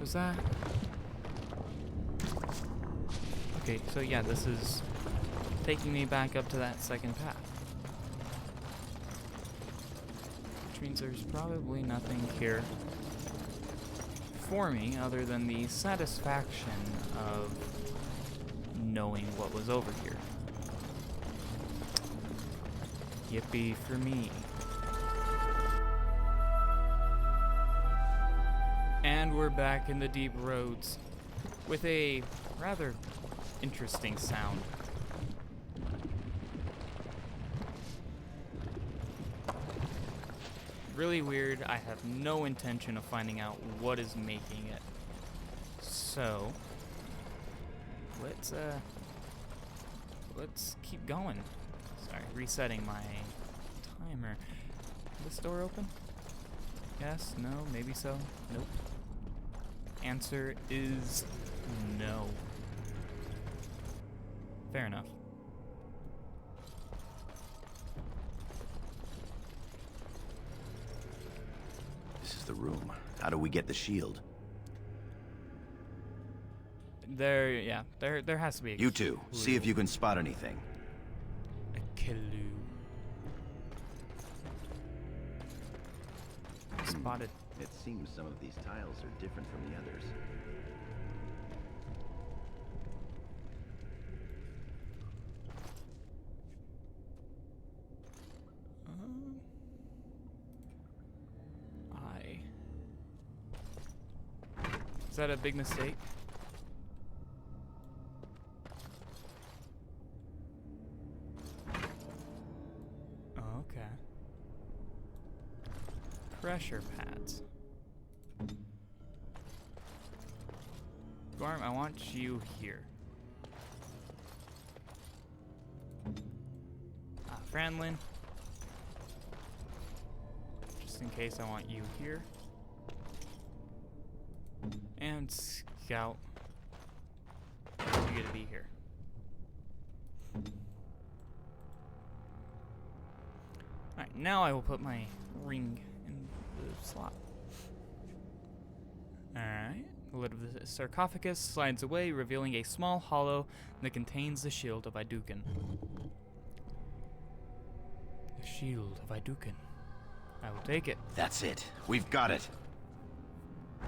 Was that? Okay, so yeah, this is taking me back up to that second path. Which means there's probably nothing here for me other than the satisfaction of knowing what was over here. Yippee for me. And we're back in the deep roads with a rather interesting sound. Really weird. I have no intention of finding out what is making it. So let's keep going. Sorry, resetting my timer. Is this door open? Yes, no, maybe so. Nope. Answer is no. Fair enough. This is the room. How do we get the shield? There has to be a You two, see if you can spot anything. A clue. Spotted. It seems some of these tiles are different from the others. Is that a big mistake? Oh, okay. Pressure pads. Gorm, I want you here. Franlin. Just in case, I want you here. And Scout, you get to be here. Alright, now I will put my ring in the slot. Alright, the lid of the sarcophagus slides away, revealing a small hollow that contains the Shield of Aeducan. The Shield of Aeducan. I will take it. That's it. We've got it.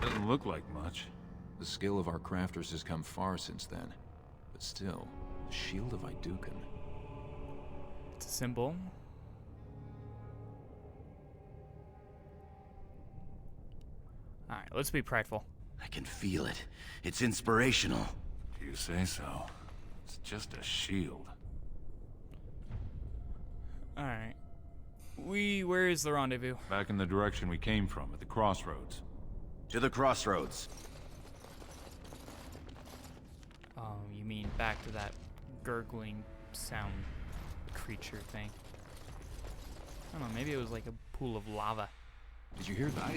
Doesn't look like much. The skill of our crafters has come far since then. But still, the Shield of Aeducan. It's a symbol. Alright, let's be prideful. I can feel it. It's inspirational. If you say so. It's just a shield. Alright. Where is the rendezvous? Back in the direction we came from, at the crossroads. To the crossroads. Oh, you mean back to that gurgling sound creature thing. I don't know, maybe it was like a pool of lava. Did you hear that?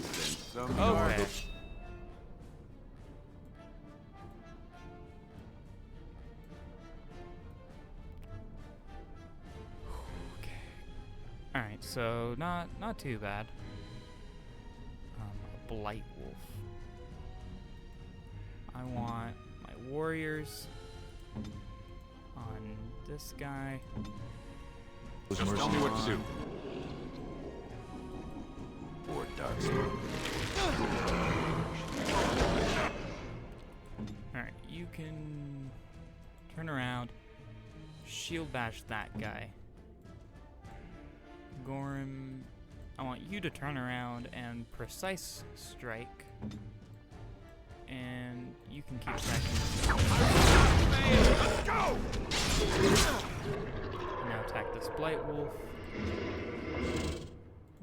Okay. Alright, so not too bad. A blight wolf. I want my warriors on this guy. Just tell me what to do. Or Darkstorm. Alright, you can turn around, shield bash that guy. Gorm, I want you to turn around and precise strike. And you can keep attacking. Let's go! Now attack this blight wolf.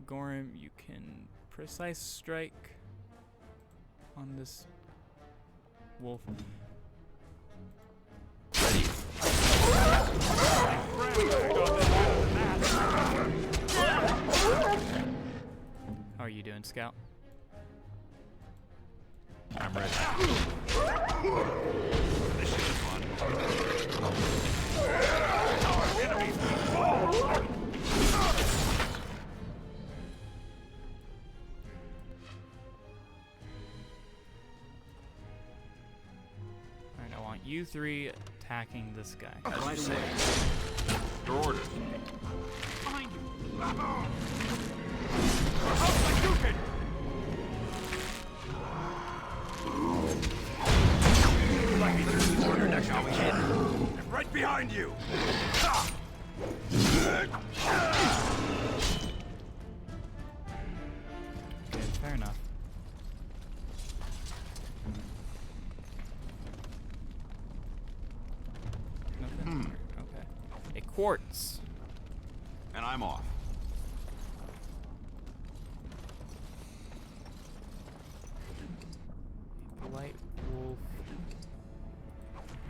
Gorm, you can precise strike on this wolf. How are you doing, Scout? I'm ready. This is fun. you three attacking this guy. As you say. Your orders. Behind you. Right behind you! Okay, fair enough. Nothing here. Okay. A quartz. And I'm off. Polite wolf.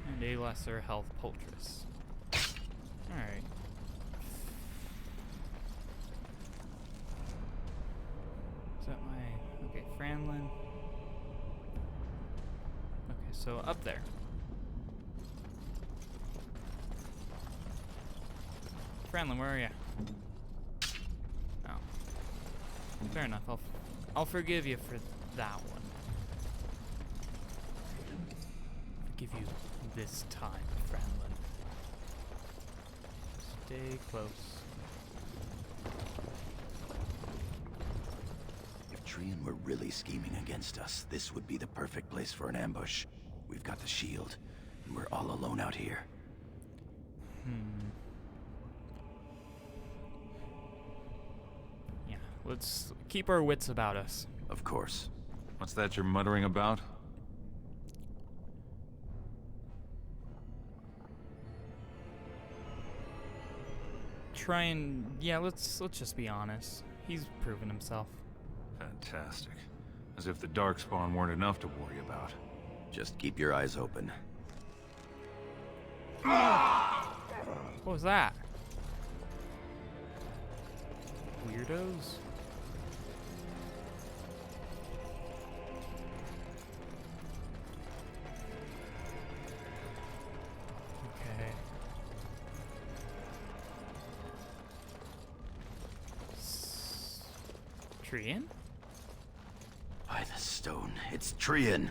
And a lesser health poultice. Alright. Is that my... Okay, Franlin. Okay, so up there. Franlin, where are you? Oh. Fair enough, I'll forgive you for that one. Forgive you this time, Franlin. Stay close. If Trian were really scheming against us, this would be the perfect place for an ambush. We've got the shield, and we're all alone out here. Yeah, let's keep our wits about us. Of course. What's that you're muttering about? Try and... yeah, let's just be honest. He's proven himself. Fantastic. As if the Darkspawn weren't enough to worry about. Just keep your eyes open. What was that? Weirdos? Okay. Trian? By the stone, it's Trian!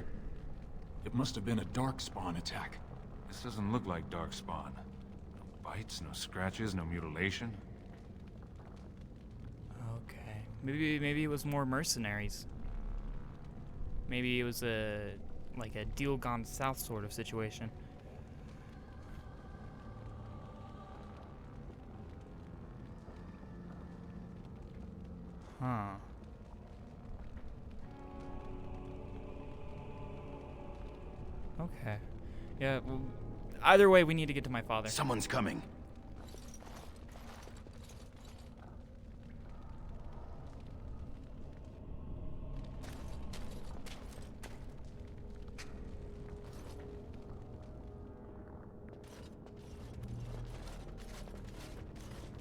It must have been a Darkspawn attack. This doesn't look like Darkspawn. No bites, no scratches, no mutilation. Okay. Maybe it was more mercenaries. Maybe it was like a deal gone south sort of situation. Huh. Okay. Yeah, well, either way, we need to get to my father. Someone's coming.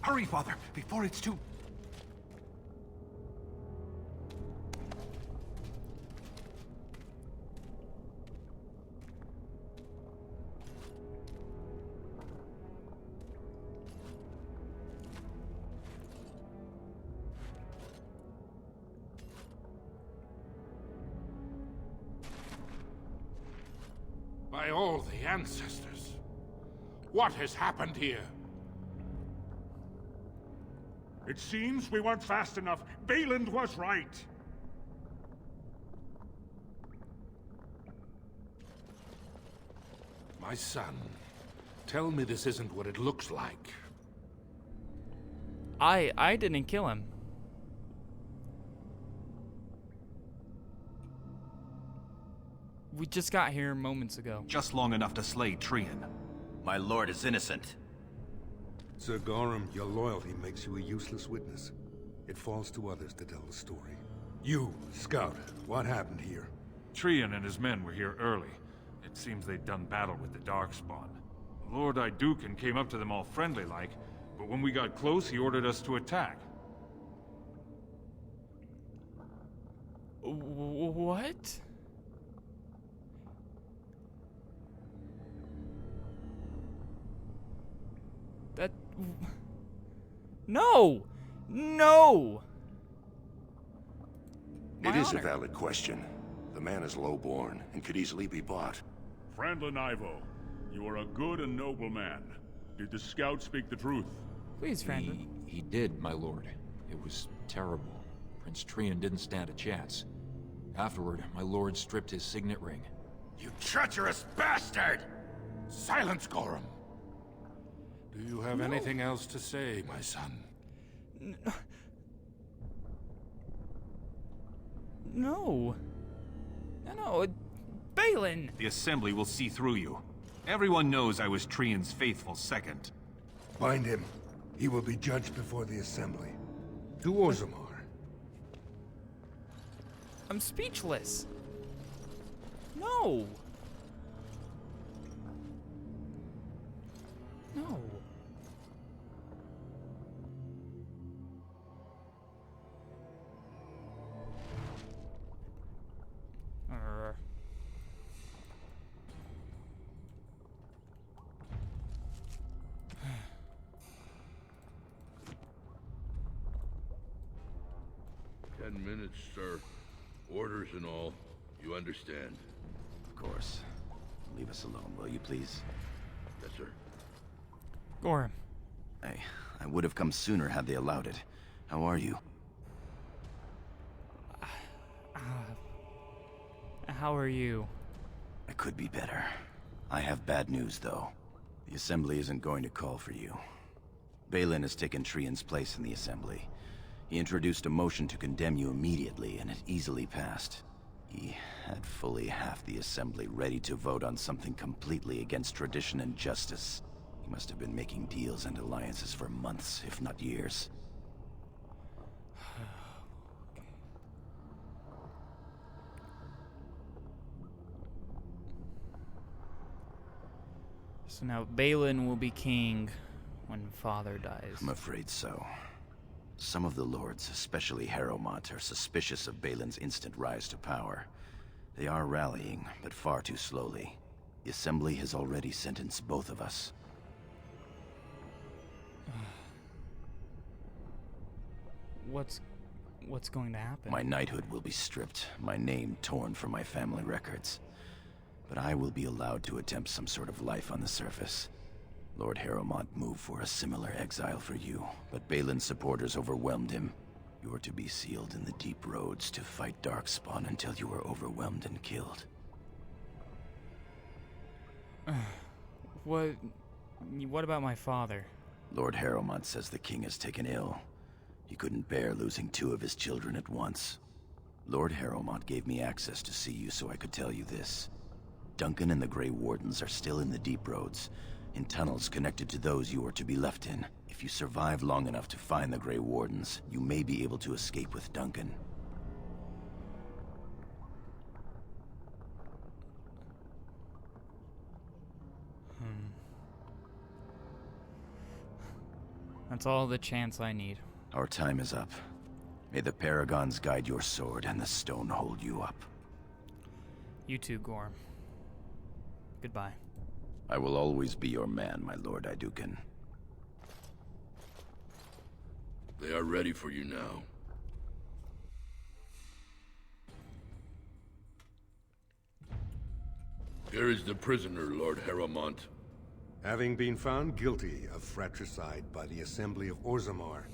Hurry, Father, before it's too... By all the ancestors, what has happened here? It seems we weren't fast enough. Bayland was right. My son, tell me this isn't what it looks like. I didn't kill him. We just got here moments ago. Just long enough to slay Trian. My lord is innocent. Sir Gorham, your loyalty makes you a useless witness. It falls to others to tell the story. You, Scout, what happened here? Trian and his men were here early. It seems they'd done battle with the Darkspawn. Lord Aeducan came up to them all friendly-like, but when we got close, he ordered us to attack. What? That... No! No! It My is a honor. valid question. The man is low-born and could easily be bought. Franlin Ivo, You are a good and noble man. Did the scout speak the truth? Please, Franklin. He did, my lord. It was terrible. Prince Trian didn't stand a chance. Afterward, my lord stripped his signet ring. You treacherous bastard! Silence, Gorham. Do you have anything else to say, my son? No. No, Balin! The Assembly will see through you. Everyone knows I was Trian's faithful second. Bind him. He will be judged before the Assembly. To Orzammar. I'm speechless. No. No. Arr. 10 minutes, sir. Orders and all. You understand? Of course. Leave us alone, will you please? Yes, sir. Gorham. I would have come sooner had they allowed it. How are you? How are you? I could be better. I have bad news, though. The Assembly isn't going to call for you. Balin has taken Trian's place in the Assembly. He introduced a motion to condemn you immediately, and it easily passed. He had fully half the Assembly ready to vote on something completely against tradition and justice. He must have been making deals and alliances for months, if not years. So now Balin will be king when Father dies. I'm afraid so. Some of the lords, especially Harrowmont, are suspicious of Balin's instant rise to power. They are rallying, but far too slowly. The Assembly has already sentenced both of us. What's going to happen? My knighthood will be stripped, my name torn from my family records. But I will be allowed to attempt some sort of life on the surface. Lord Harrowmont moved for a similar exile for you, but Balin's supporters overwhelmed him. You are to be sealed in the deep roads to fight Darkspawn until you are overwhelmed and killed. What about my father? Lord Harrowmont says the king is taken ill. He couldn't bear losing 2 of his children at once. Lord Harrowmont gave me access to see you so I could tell you this. Duncan and the Grey Wardens are still in the deep roads, in tunnels connected to those you are to be left in. If you survive long enough to find the Grey Wardens, you may be able to escape with Duncan. That's all the chance I need. Our time is up. May the Paragons guide your sword and the stone hold you up. You too, Gorham. Goodbye. I will always be your man, my Lord Aeducan. They are ready for you now. Here is the prisoner, Lord Harrowmont. Having been found guilty of fratricide by the Assembly of Orzammar,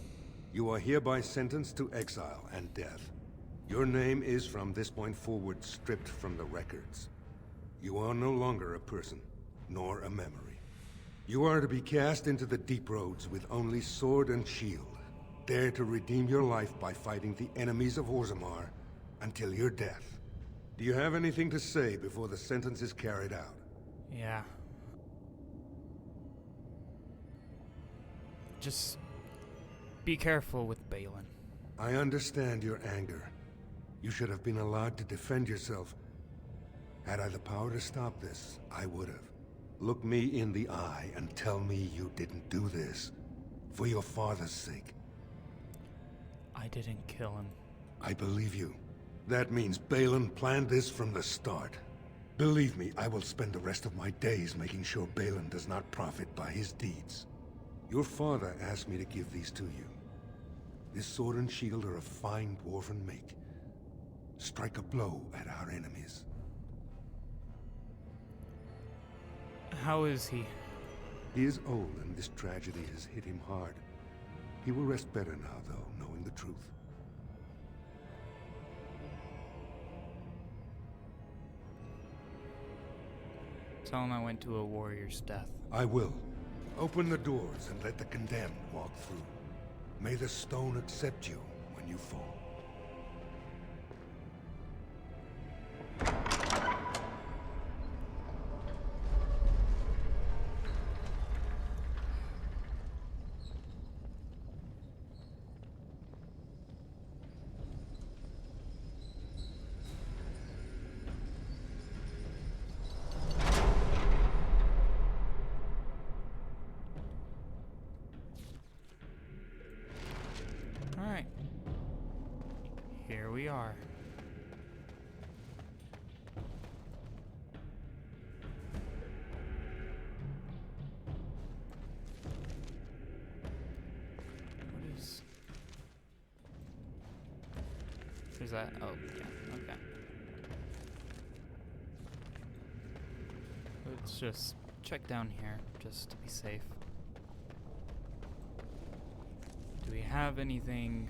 you are hereby sentenced to exile and death. Your name is from this point forward stripped from the records. You are no longer a person, nor a memory. You are to be cast into the deep roads with only sword and shield. Dare to redeem your life by fighting the enemies of Orzammar until your death. Do you have anything to say before the sentence is carried out? Yeah. Just be careful with Balin. I understand your anger. You should have been allowed to defend yourself. Had I the power to stop this, I would have. Look me in the eye and tell me you didn't do this. For your father's sake. I didn't kill him. I believe you. That means Balin planned this from the start. Believe me, I will spend the rest of my days making sure Balin does not profit by his deeds. Your father asked me to give these to you. This sword and shield are of fine dwarven make. Strike a blow at our enemies. How is he? He is old, and this tragedy has hit him hard. He will rest better now, though, knowing the truth. Tell him I went to a warrior's death. I will. Open the doors and let the condemned walk through. May the stone accept you when you fall. Alright. Here we are. What is... Is that... Oh, yeah. Okay. Let's just check down here, just to be safe. Do we have anything?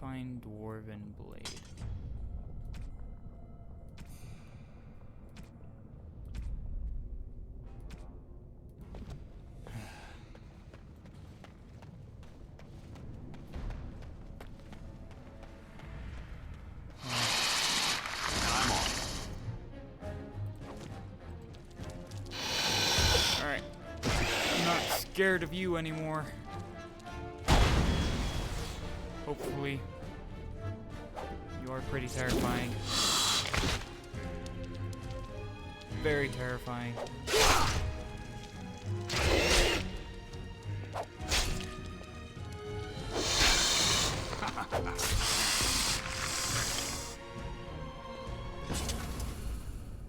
Find dwarven blade. Alright. I'm not scared of you anymore. Hopefully. You are pretty terrifying. Very terrifying.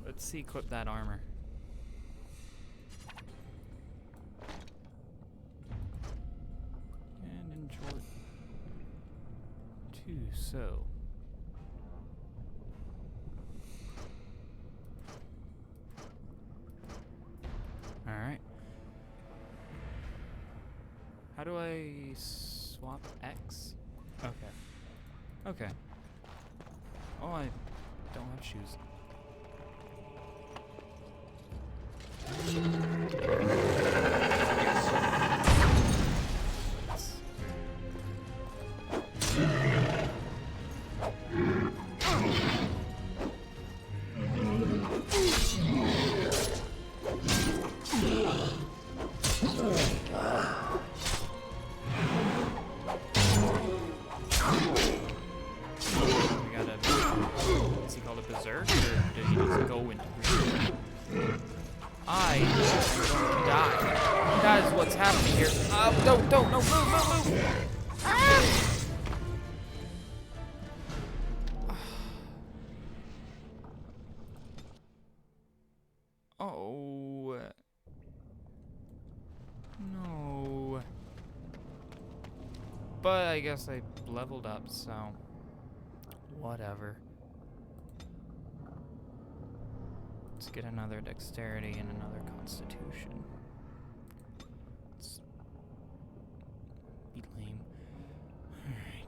Let's see, equip that armor. And in short. So. Alright. How do I swap X? Okay. Okay. Oh, I don't have shoes. Happening here? Don't, no, move! Ah! Oh no! But I guess I leveled up, so whatever. Let's get another dexterity and another constitution. Be lame. Alright.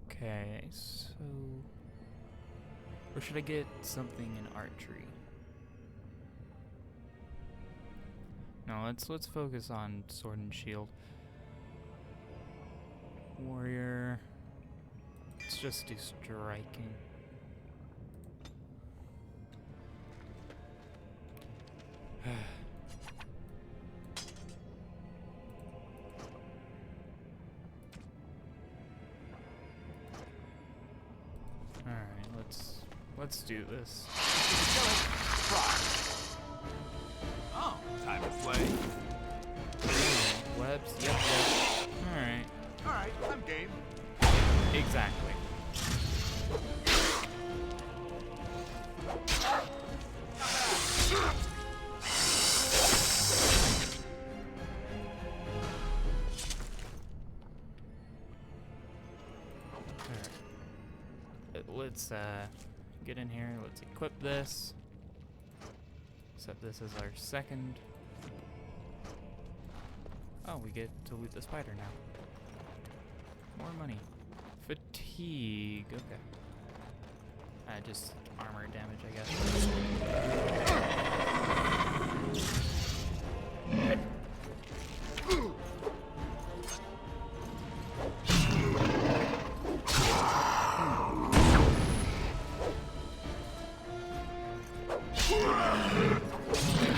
Okay, so... Or should I get something in archery? No, let's focus on sword and shield. Warrior. Let's just do striking. Alright, let's do this. Oh, time to play. Webs, yep. Alright, I'm game. Exactly. let's get in here. Let's equip this. Set this as our second. Oh, we get to loot the spider now. More money. Fatigue. Okay. Just armor damage, I guess.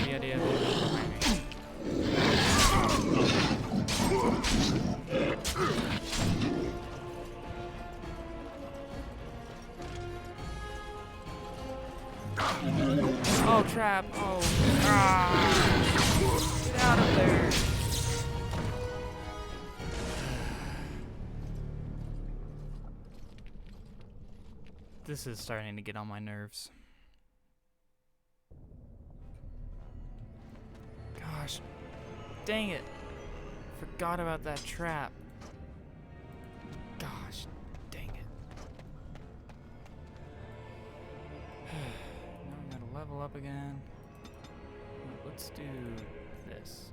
The idea of it behind me. Oh, trap. Oh. Ah. Get out of there. This is starting to get on my nerves. Gosh. Dang it. Forgot about that trap. Gosh. Dang it. Now I gotta level up again. Let's do this.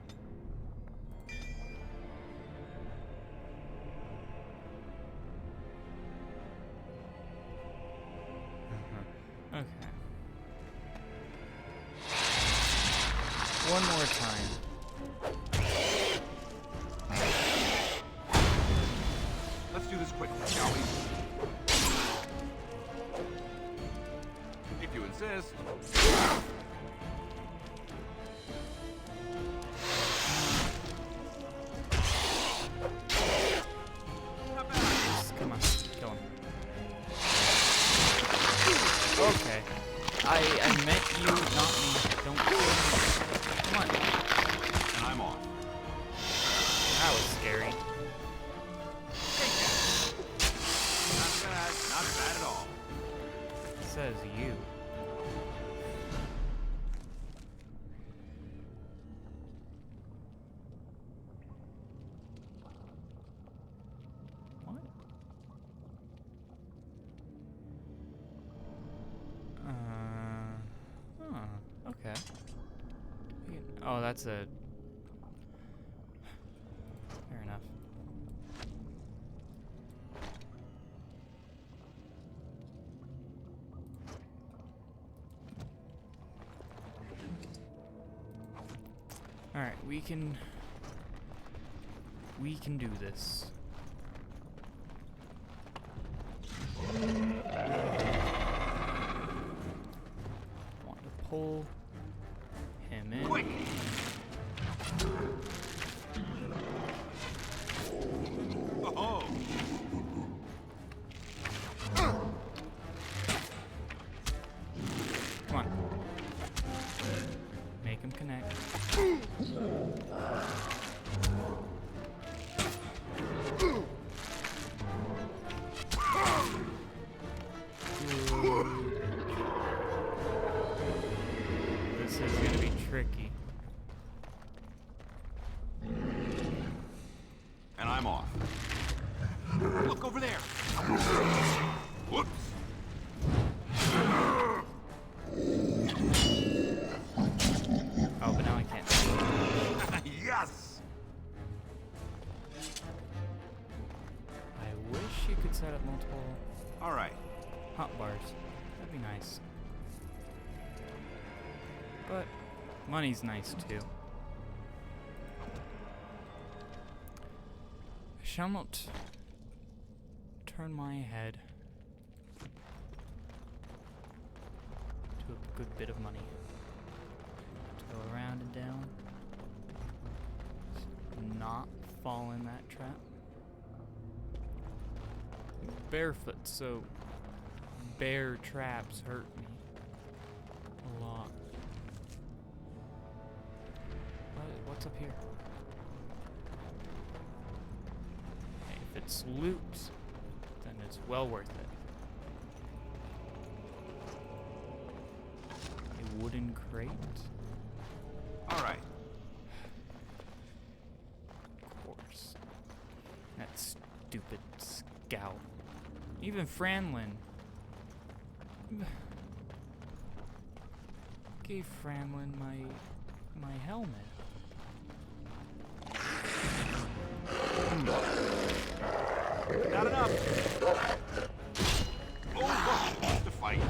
Okay. One more time. Let's do this quickly, shall we? If you insist. Come on, kill him. Okay. I meant you, not me. Don't kill me. Come on. And I'm off. That was scary. Not bad. Not bad at all. Says you. What? Okay. Oh, that's a... Fair enough. Alright, we can do this. Want to pull him in. Quick! Oh! Come on. Make him connect. This is gonna be tricky. And I'm off. Look over there! Whoops! Oh, but now I can't. Yes! I wish you could set up multiple Alright. hot bars. That'd be nice. But money's nice too. I shall not turn my head to a good bit of money. To go around and down. Not fall in that trap. Barefoot, so bear traps hurt me a lot. What's up here? Hey, if it's loot, then it's well worth it. A wooden crate? Alright. Of course. That stupid scout. Even Franlin gave Franlin my helmet. Not enough. Oh, look, the fight.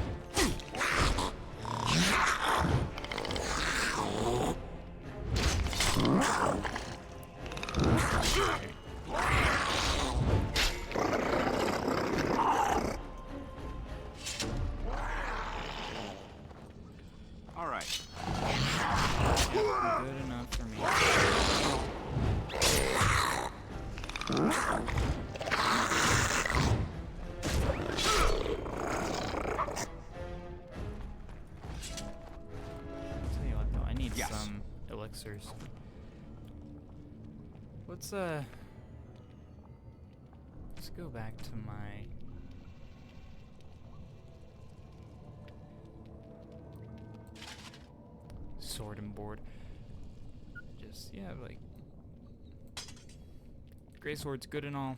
All right. Good enough for me. Tell you what, though, I need some elixirs. Let's go back to my sword and board. Just, yeah, like, greatsword's good and all,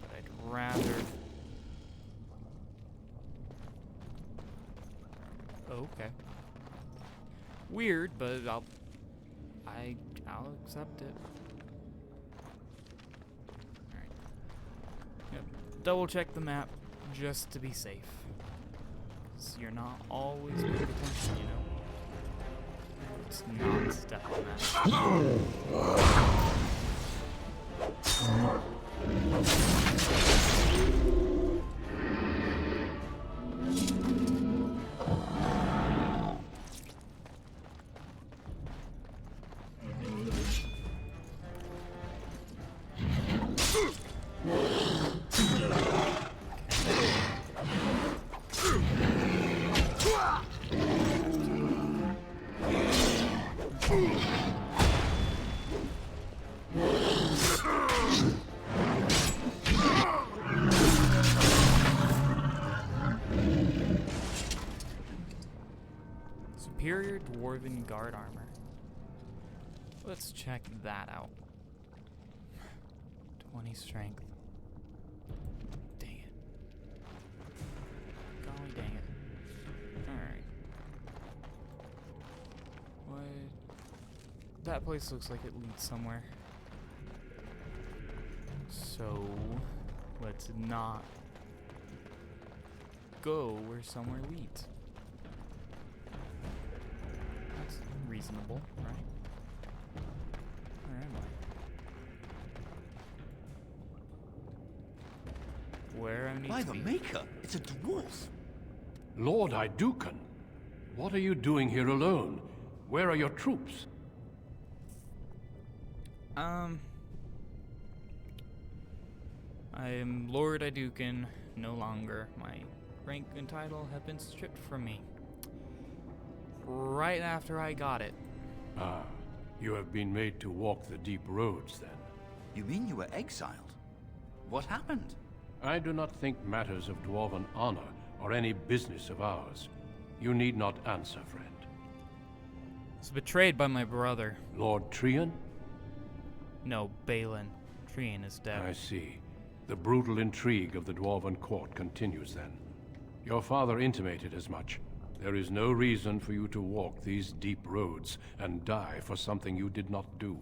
but I'd rather... Okay. Weird, but I'll accept it. Alright. Yep. Double check the map just to be safe. 'Cause you're not always paying attention, you know? It's not stuck on that. Superior Dwarven Guard Armor. Let's check that out. 20 strength. Dang it. Golly dang it. Alright. What? That place looks like it leads somewhere. So, let's not go where somewhere leads. That's reasonable, right? Where am I? Where I need By to the be. Maker, it's a dwarf. Lord Aeducan, what are you doing here alone? Where are your troops? I am Lord Aeducan, no longer. My rank and title have been stripped from me. Right after I got it. Ah, you have been made to walk the deep roads, then. You mean you were exiled? What happened? I do not think matters of dwarven honor are any business of ours. You need not answer, friend. I was betrayed by my brother. Lord Trian? No, Balin. Trian is dead. I see. The brutal intrigue of the Dwarven court continues, then. Your father intimated as much. There is no reason for you to walk these deep roads and die for something you did not do.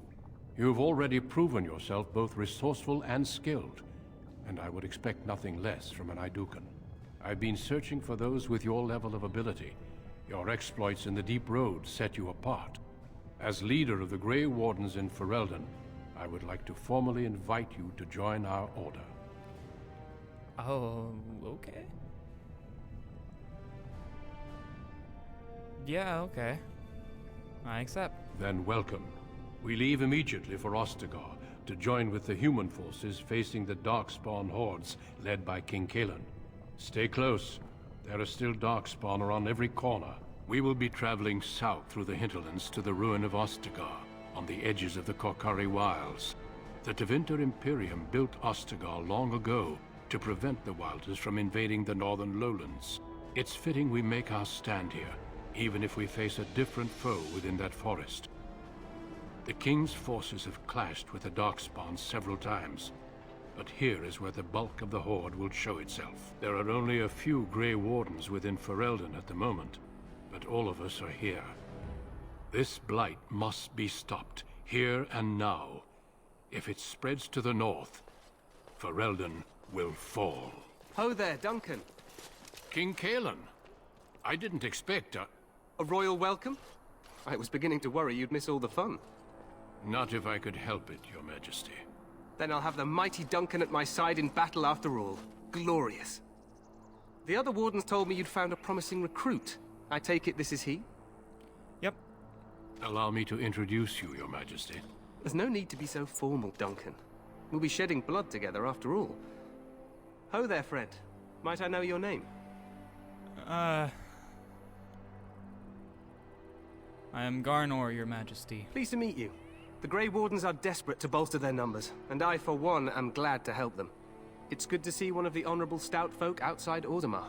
You've already proven yourself both resourceful and skilled, and I would expect nothing less from an Aeducan. I've been searching for those with your level of ability. Your exploits in the deep roads set you apart. As leader of the Grey Wardens in Ferelden, I would like to formally invite you to join our order. Oh, okay. Yeah, okay. I accept. Then welcome. We leave immediately for Ostagar to join with the human forces facing the Darkspawn hordes led by King Kaelin. Stay close. There are still Darkspawn around every corner. We will be traveling south through the hinterlands to the ruin of Ostagar, on the edges of the Korcari Wilds. The Tevinter Imperium built Ostagar long ago to prevent the Wilders from invading the northern lowlands. It's fitting we make our stand here, even if we face a different foe within that forest. The King's forces have clashed with the Darkspawn several times. but here is where the bulk of the Horde will show itself. There are only a few Grey Wardens within Ferelden at the moment, but all of us are here. This blight must be stopped, here and now. If it spreads to the north, Ferelden will fall. Ho there, Duncan. King Kalen, I didn't expect A royal welcome? I was beginning to worry you'd miss all the fun. Not if I could help it, Your Majesty. Then I'll have the mighty Duncan at my side in battle after all. Glorious. The other wardens told me you'd found a promising recruit. I take it this is he? Yep. Allow me to introduce you, Your Majesty. There's no need to be so formal, Duncan. We'll be shedding blood together after all. Ho there, friend. Might I know your name? I am Garnour, Your Majesty. Pleased to meet you. The Grey Wardens are desperate to bolster their numbers, and I, for one, am glad to help them. It's good to see one of the honorable stout folk outside Orzammar.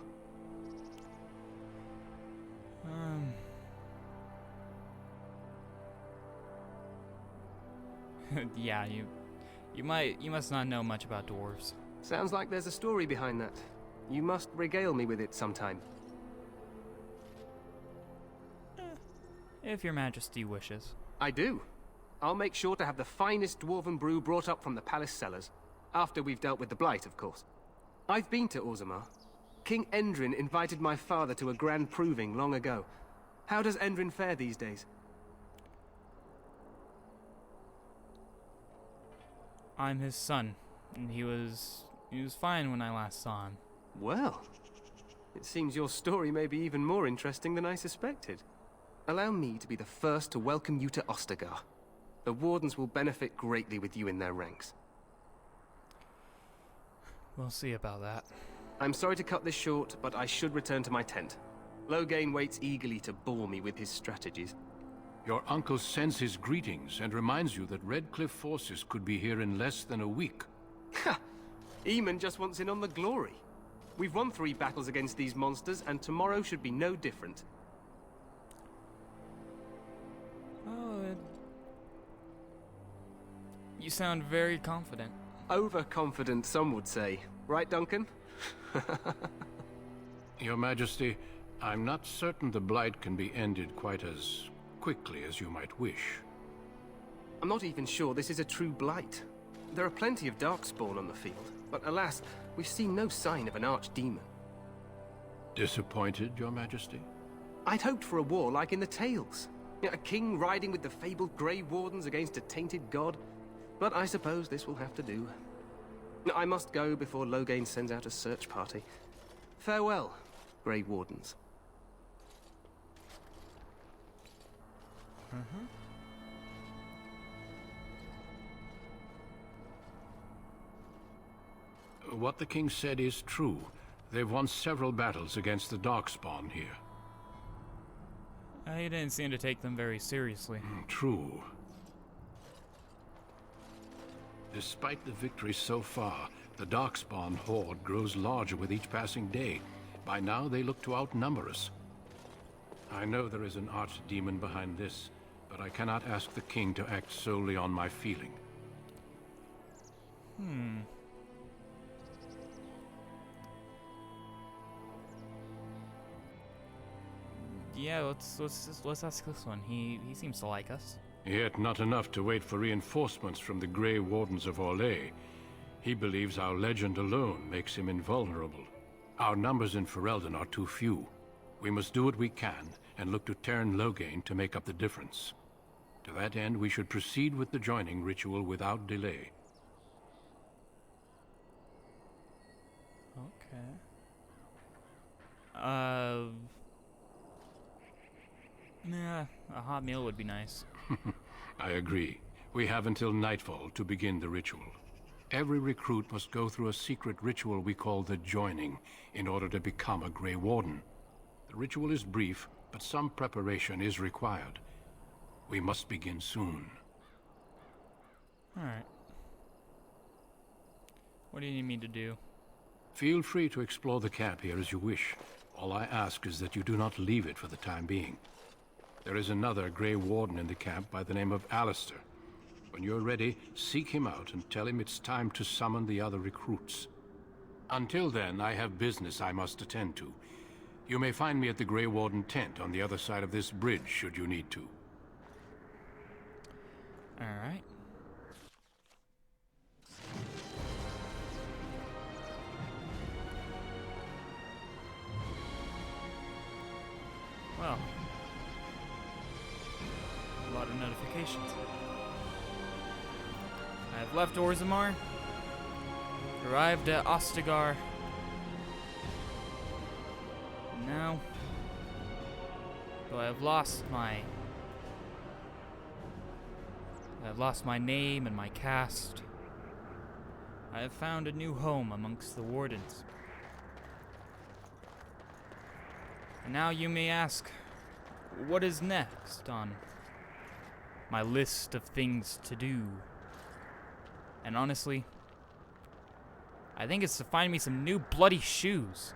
Yeah, you must not know much about dwarves. Sounds like there's a story behind that. You must regale me with it sometime. If Your Majesty wishes. I do. I'll make sure to have the finest dwarven brew brought up from the palace cellars. After we've dealt with the blight, of course. I've been to Orzammar. King Endrin invited my father to a grand proving long ago. How does Endrin fare these days? I'm his son, and he was fine when I last saw him. Well, it seems your story may be even more interesting than I suspected. Allow me to be the first to welcome you to Ostagar. The Wardens will benefit greatly with you in their ranks. We'll see about that. I'm sorry to cut this short, but I should return to my tent. Loghain waits eagerly to bore me with his strategies. Your uncle sends his greetings and reminds you that Redcliffe forces could be here in less than a week. Ha! Eamon just wants in on the glory. We've won 3 battles against these monsters, and tomorrow should be no different. Oh, you sound very confident. Overconfident, some would say. Right, Duncan? Your Majesty, I'm not certain the blight can be ended quite as quickly as you might wish. I'm not even sure this is a true blight. There are plenty of darkspawn on the field, but alas, we've seen no sign of an archdemon. Disappointed, Your Majesty? I'd hoped for a war like in the tales. A king riding with the fabled Grey Wardens against a tainted god. But I suppose this will have to do. I must go before Loghain sends out a search party. Farewell, Grey Wardens. What the king said is true. They've won several battles against the Darkspawn here. He didn't seem to take them very seriously. True. Despite the victory so far, the Darkspawn horde grows larger with each passing day. By now, they look to outnumber us. I know there is an archdemon behind this, but I cannot ask the king to act solely on my feeling. Yeah, let's ask this one. He seems to like us. Yet not enough to wait for reinforcements from the Grey Wardens of Orlais. He believes our legend alone makes him invulnerable. Our numbers in Ferelden are too few. We must do what we can, and look to Teyrn Loghain to make up the difference. To that end, we should proceed with the joining ritual without delay. Okay. Nah, a hot meal would be nice. I agree. We have until nightfall to begin the ritual. Every recruit must go through a secret ritual we call the Joining in order to become a Grey Warden. The ritual is brief, but some preparation is required. We must begin soon. Alright. What do you need me to do? Feel free to explore the camp here as you wish. All I ask is that you do not leave it for the time being. There is another Grey Warden in the camp by the name of Alistair. When you're ready, seek him out and tell him it's time to summon the other recruits. Until then, I have business I must attend to. You may find me at the Grey Warden tent on the other side of this bridge, should you need to. Alright. Well, a lot of notifications. I have left Orzammar, arrived at Ostagar. Now, though I have lost my name and my caste, I have found a new home amongst the wardens. And now you may ask, what is next on my list of things to do? And honestly, I think it's to find me some new bloody shoes.